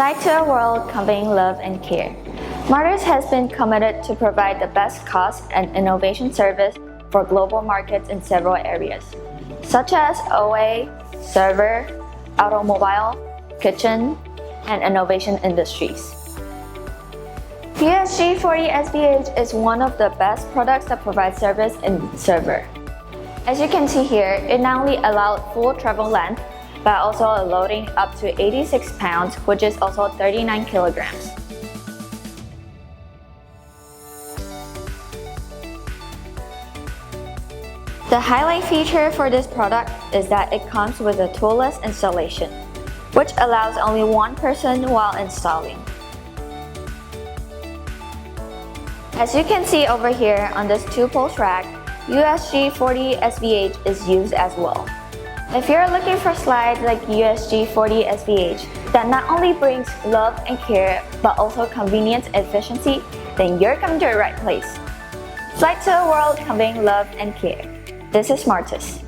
Slide to a world conveying love and care. Martyrs has been committed to provide the best cost and innovation service for global markets in several areas, such as OA, server, automobile, kitchen, and innovation industries. USH-40SVH is one of the best products that provides service in server. As you can see here, it not only allowed full travel length, but also loading up to 86 pounds, which is also 39 kilograms. The highlight feature for this product is that it comes with a toolless installation, which allows only one person while installing. As you can see over here on this 2-pole rack, USH-40SVH is used as well. If you're looking for slides like USH-40SVH that not only brings love and care but also convenience and efficiency, then you're coming to the right place. Slide to a world conveying love and care. This is Martis.